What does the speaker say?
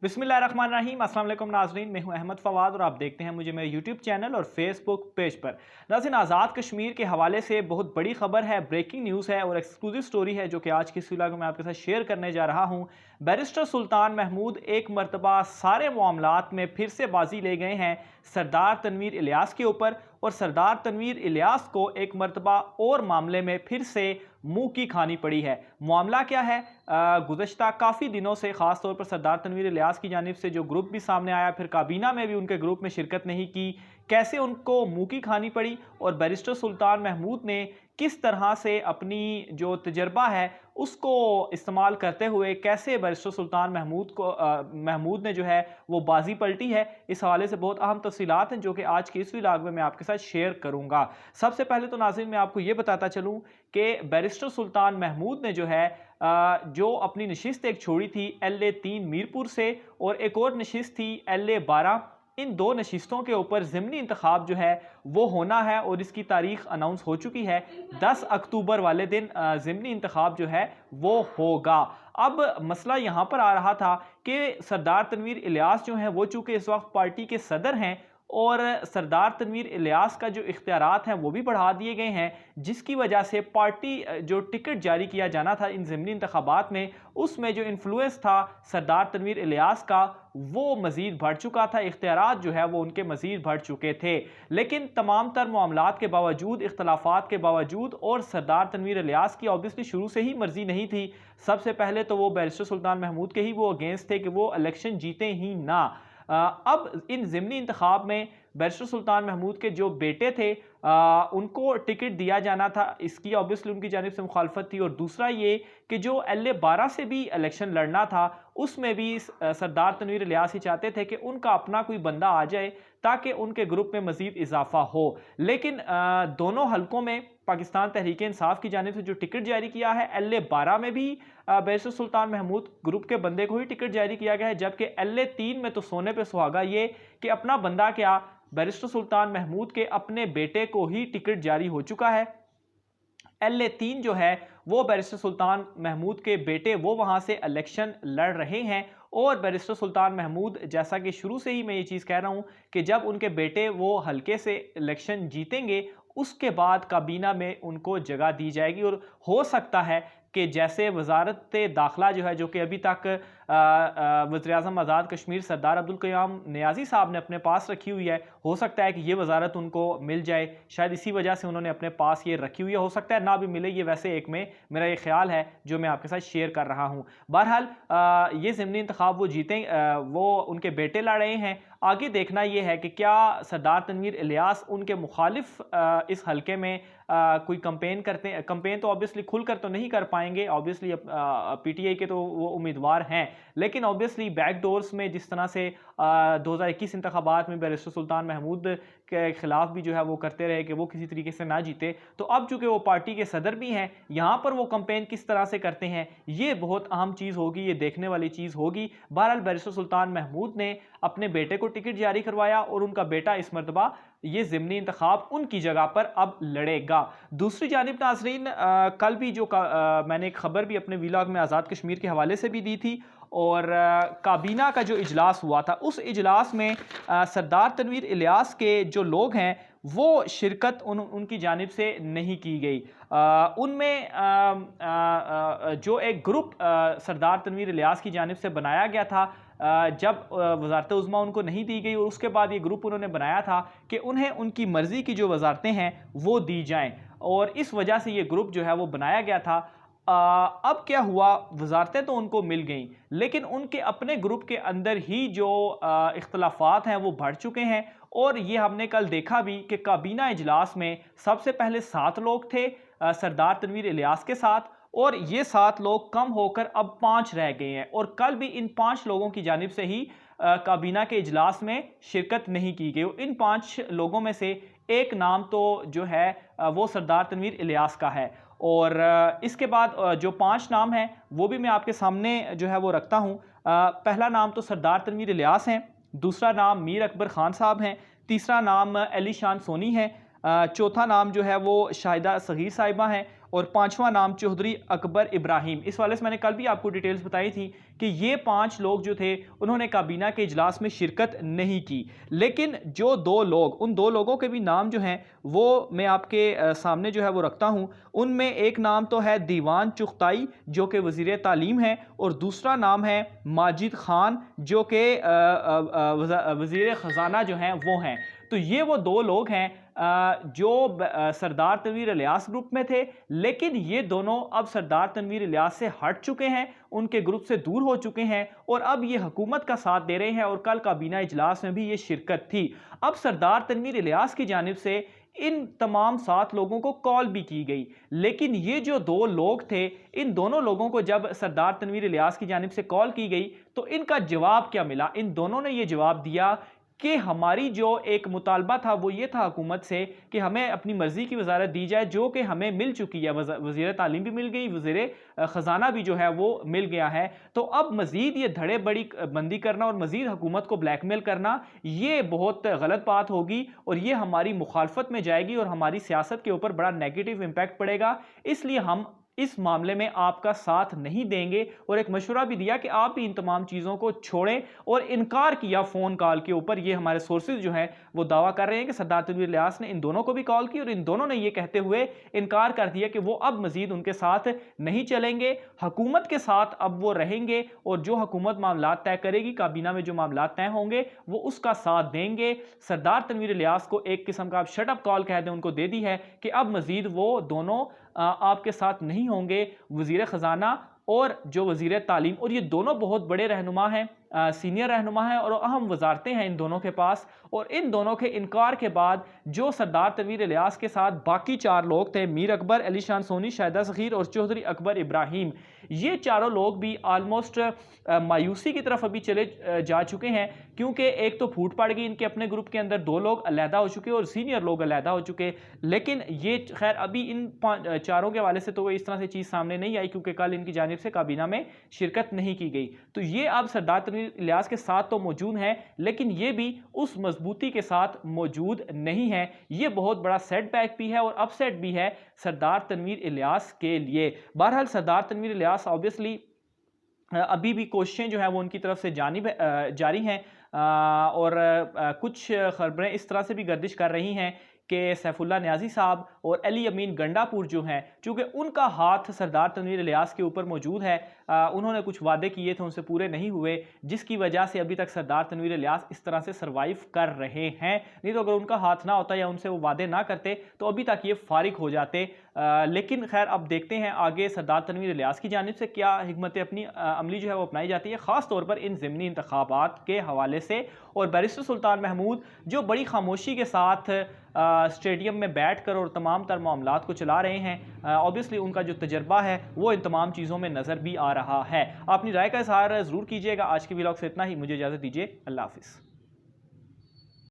बिस्मिल्लाहिर्रहमानिर्रहीम। अस्सलाम वालेकुम नाज़रीन, मैं हूं अहमद फवाद और आप देखते हैं मुझे मेरे यूट्यूब चैनल और फेसबुक पेज पर। नाज़रीन, आज़ाद कश्मीर के हवाले से बहुत बड़ी खबर है, ब्रेकिंग न्यूज़ है और एक्सक्लूसिव स्टोरी है जो कि आज की इस वीडियो में आपके साथ शेयर करने जा रहा हूं। बैरिस्टर सुल्तान महमूद एक मरतबा सारे मामलात में फिर से बाजी ले गए हैं सरदार तनवीर इलियास के ऊपर, और सरदार तनवीर इलियास को एक मरतबा और मामले में फिर से मुंह की खानी पड़ी है। मामला क्या है? गुज़श्ता काफ़ी दिनों से ख़ास तौर पर सरदार तनवीर इलियास की जानिब से जो ग्रुप भी सामने आया, फिर काबीना में भी उनके ग्रुप में शिरकत नहीं की, कैसे उनको मुंह की खानी पड़ी और बैरिस्टर सुल्तान महमूद ने किस तरह से अपनी जो तजर्बा है उसको इस्तेमाल करते हुए कैसे बैरिस्टर सुल्तान महमूद ने जो है वो बाजी पलटी है। इस हवाले से बहुत अहम तफसीलात हैं जो कि आज की इस व्लॉग में मैं आपके साथ शेयर करूंगा। सबसे पहले तो नाज़रीन मैं आपको ये बताता चलूं कि बैरिस्टर सुल्तान महमूद ने जो है जो अपनी नशिस्त एक छोड़ी थी LA-3 मीरपुर से और एक और नशिस्त थी LA-12, इन दो नशिस्तों के ऊपर ज़िमनी इंतखाब जो है वो होना है और इसकी तारीख अनाउंस हो चुकी है। 10 अक्टूबर वाले दिन ज़िमनी इंतखाब जो है वो होगा। अब मसला यहाँ पर आ रहा था कि सरदार तनवीर इलियास जो हैं वो चूँकि इस वक्त पार्टी के सदर हैं और सरदार तनवीर इलियास का जो इख्तियारात हैं वो भी बढ़ा दिए गए हैं, जिसकी वजह से पार्टी जो टिकट जारी किया जाना था इन ज़िमनी इंतखाबात में, उसमें जो इन्फ्लुएंस था सरदार तनवीर इलियास का वो मज़ीद बढ़ चुका था, इख्तियारात जो है वो उनके मज़ीद बढ़ चुके थे। लेकिन तमाम तर मामलात के बावजूद, इख्तलाफात के बावजूद, और सरदार तनवीर इलियास की ऑब्वियसली शुरू से ही मर्जी नहीं थी, सबसे पहले तो वो बैरिस्टर सुल्तान महमूद के ही वो अगेंस्ट थे कि वो इलेक्शन जीते ही ना। अब इन ज़िमनी इंतखाब में बैरिस्टर सुल्तान महमूद के जो बेटे थे उनको टिकट दिया जाना था, इसकी ऑब्वियसली उनकी जानिब से मुखालफत थी। और दूसरा ये कि जो LA-12 से भी इलेक्शन लड़ना था उसमें भी सरदार तनवीर इलियास ही चाहते थे कि उनका अपना कोई बंदा आ जाए ताकि उनके ग्रुप में मज़ीद इजाफा हो। लेकिन दोनों हलकों में पाकिस्तान तहरीक इंसाफ की जानिब से जो टिकट जारी किया है, LA-12 में भी बैरिस्टर सुल्तान महमूद ग्रुप के बंदे को ही टिकट जारी किया गया है, जबकि LA-3 में तो सोने पे सुहागा ये कि अपना बंदा क्या, बैरिस्टर सुल्तान महमूद के अपने बेटे को ही टिकट जारी हो चुका है। LA-3 जो है वो बैरिस्टर सुल्तान महमूद के बेटे वो वहाँ से इलेक्शन लड़ रहे हैं, और बैरिस्टर सुल्तान महमूद, जैसा कि शुरू से ही मैं ये चीज़ कह रहा हूँ कि जब उनके बेटे वो हल्के से इलेक्शन जीतेंगे उसके बाद काबीना में उनको जगह दी जाएगी। और हो सकता है कि जैसे वजारत दाखिला जो है, जो कि अभी तक वज़ीर-ए-आज़म आज़ाद कश्मीर सरदार अब्दुल क़याम नियाज़ी साहब ने अपने पास रखी हुई है, हो सकता है कि ये वजारत उनको मिल जाए, शायद इसी वजह से उन्होंने अपने पास ये रखी हुई है। हो सकता है ना भी मिले, ये वैसे एक में मेरा ये ख्याल है जो मैं आपके साथ शेयर कर रहा हूँ। बहरहाल ये ज़िमनी इंतखाब वो जीतें, वो उनके बेटे लड़ रहे हैं। आगे देखना ये है कि क्या सरदार तनवीर इलियास उनके मुखालिफ इस हलके में कोई कंपेन करते हैं। कंपेन तो ऑब्वियसली खुलकर तो नहीं कर पाएंगे, ऑब्वियसली PTI के तो वो उम्मीदवार हैं, लेकिन ऑब्वियसली बैक डोर्स में जिस तरह से 2021 इंतखाबात में बैरिस्टर सुल्तान महमूद के खिलाफ भी जो है वो करते रहे कि वो किसी तरीके से ना जीते, तो अब चूंकि वो पार्टी के सदर भी हैं, यहाँ पर वो कंपेन किस तरह से करते हैं ये बहुत अहम चीज़ होगी, ये देखने वाली चीज़ होगी। बहरहाल बैरिस्टर सुल्तान महमूद ने अपने बेटे को टिकट जारी करवाया और उनका बेटा इस मरतबा ये ज़िमनी इंतखाब उनकी जगह पर अब लड़ेगा। दूसरी जानिब नाज़रीन, कल भी जो मैंने एक खबर भी अपने व्लॉग में आज़ाद कश्मीर के हवाले से भी दी थी, और काबीना का जो इजलास हुआ था उस इजलास में सरदार तनवीर इलियास के जो लोग हैं वो शिरकत उनकी जानिब से नहीं की गई। उनमें जो एक ग्रुप सरदार तनवीर इलियास की जानिब से बनाया गया था, जब वजारत उज़्मा उनको नहीं दी गई और उसके बाद ये ग्रुप उन्होंने बनाया था कि उन्हें उनकी मर्ज़ी की जो वजारतें हैं वो दी जाएं, और इस वजह से ये ग्रुप जो है वो बनाया गया था। अब क्या हुआ, वजारतें तो उनको मिल गईं, लेकिन उनके अपने ग्रुप के अंदर ही जो इख्तलाफात हैं वो बढ़ चुके हैं, और ये हमने कल देखा भी कि काबीना इजलास में सबसे पहले 7 लोग थे सरदार तनवीर इलियास के साथ, और ये 7 लोग कम होकर अब 5 रह गए हैं, और कल भी इन 5 लोगों की जानिब से ही काबीना के इजलास में शिरकत नहीं की गई। इन 5 लोगों में से एक नाम तो जो है वो सरदार तनवीर इलियास का है, और इसके बाद जो 5 नाम हैं वो भी मैं आपके सामने जो है वो रखता हूँ। पहला नाम तो सरदार तनवीर इलियास हैं, दूसरा नाम मीर अकबर ख़ान साहब हैं, तीसरा नाम अली शान सोनी है, चौथा नाम जो है वो शाहिदा सगीर साहिबा हैं, और पांचवा नाम चौधरी अकबर इब्राहिम। इस वाले से मैंने कल भी आपको डिटेल्स बताई थी कि ये 5 लोग जो थे उन्होंने काबीना के इजलास में शिरकत नहीं की। लेकिन जो 2 लोग, उन 2 लोगों के भी नाम जो हैं वो मैं आपके सामने जो है वो रखता हूँ। उनमें एक नाम तो है दीवान चुगताई जो कि वज़ीर तालीम है, और दूसरा नाम है माजिद खान जो कि वज़ीर ख़जाना जो हैं वो हैं। तो ये वो 2 लोग हैं जो सरदार तनवीर इलियास ग्रुप में थे, लेकिन ये दोनों अब सरदार तनवीर इलियास से हट चुके हैं, उनके ग्रुप से दूर हो चुके हैं और अब ये हुकूमत का साथ दे रहे हैं और कल काबीना इजलास में भी ये शिरकत थी। अब सरदार तनवीर इलियास की जानिब से इन तमाम 7 लोगों को कॉल भी की गई, लेकिन ये जो 2 लोग थे, इन दोनों लोगों को जब सरदार तनवीर इलियास की जानिब से कॉल की गई तो इनका जवाब क्या मिला? इन दोनों ने ये जवाब दिया कि हमारी जो एक मुतालबा था वो ये था हुकूमत से कि हमें अपनी मर्जी की वजारत दी जाए, जो कि हमें मिल चुकी है। वज़ीर तालीम भी मिल गई, वज़ीर ख़जाना भी जो है वो मिल गया है। तो अब मज़ीद ये धड़े बड़ी बंदी करना और मज़ीद हुकूमत को ब्लैकमेल करना, ये बहुत गलत बात होगी और ये हमारी मुखालफत में जाएगी और हमारी सियासत के ऊपर बड़ा नेगेटिव इम्पैक्ट पड़ेगा। इसलिए हम इस मामले में आपका साथ नहीं देंगे और एक मशवरा भी दिया कि आप भी इन तमाम चीज़ों को छोड़ें, और इनकार किया फ़ोन कॉल के ऊपर। ये हमारे सोर्सेज जो हैं वो दावा कर रहे हैं कि सरदार तनवीर इलियास ने इन दोनों को भी कॉल की और इन दोनों ने ये कहते हुए इनकार कर दिया कि वो अब मज़ीद उनके साथ नहीं चलेंगे, हुकूमत के साथ अब वो रहेंगे और जो हुकूमत मामलात तय करेगी, काबीना में जो मामलात तय होंगे वो उसका साथ देंगे। सरदार तनवीर इलियास को एक किस्म का आप शट अप कॉल कह दें उनको दे दी है कि अब मज़ीद वो दोनों आपके साथ नहीं होंगे, वज़ीर ख़जाना और जो वज़ीर तालीम। और ये दोनों बहुत बड़े रहनुमा हैं, सीनियर रहनुमा हैं और अहम वजारतें हैं इन दोनों के पास। और इन दोनों के इनकार के बाद जो सरदार तनवीर इलियास के साथ बाकी 4 लोग थे, मीर अकबर, अली शान सोनी, शाहिदा ज़ख़ीर और चौधरी अकबर इब्राहिम, ये चारों लोग भी आलमोस्ट मायूसी की तरफ अभी चले जा चुके हैं, क्योंकि एक तो फूट पड़ गई इनके अपने ग्रुप के अंदर, 2 लोग अलहदा हो चुके और सीनियर लोग अलहदा हो चुके। लेकिन ये खैर अभी इन चारों के हवाले से तो इस तरह से चीज़ सामने नहीं आई, क्योंकि कल इनकी जानिब से काबीना में शिरकत नहीं की गई। तो ये अब सरदार तनवीर इलियास के साथ तो मौजूद हैं, लेकिन ये भी उस मजबूती के साथ मौजूद नहीं है। ये बहुत बड़ा सेटबैक भी है और अपसेट भी है सरदार तनवीर इलियास के लिए। बहरहाल सरदार तनवीर इलियास ऑब्वियसली अभी भी कोशिशें जो है वो उनकी तरफ से जारी हैं, और कुछ खबरें इस तरह से भी गर्दिश कर रही हैं कि सैफुल्ला न्याजी साहब और अली अमीन गंडापुर जो हैं, चूँकि उनका हाथ सरदार तनवीर इलियास के ऊपर मौजूद है, उन्होंने कुछ वादे किए थे उनसे पूरे नहीं हुए, जिसकी वजह से अभी तक सरदार तनवीर इलियास इस तरह से सर्वाइव कर रहे हैं। नहीं तो अगर उनका हाथ ना होता या उनसे वो वादे ना करते तो अभी तक ये फारिग हो जाते। लेकिन खैर अब देखते हैं आगे सरदार तनवीर इलियास की जानिब से क्या हिकमत अपनी अमली जो है वो अपनाई जाती है, ख़ास तौर पर इन ज़िमनी इंतखाबात के हवाले से। और बैरिस्टर सुल्तान महमूद जो बड़ी खामोशी के साथ स्टेडियम में बैठकर और तमाम तर मामलात को चला रहे हैं, ऑब्वियसली उनका जो तजर्बा है वो इन तमाम चीज़ों में नज़र भी आ रहा है। अपनी राय का इज़हार ज़रूर कीजिएगा। आज के व्लॉग से इतना ही, मुझे इजाज़त दीजिए। अल्लाह हाफ़िज़।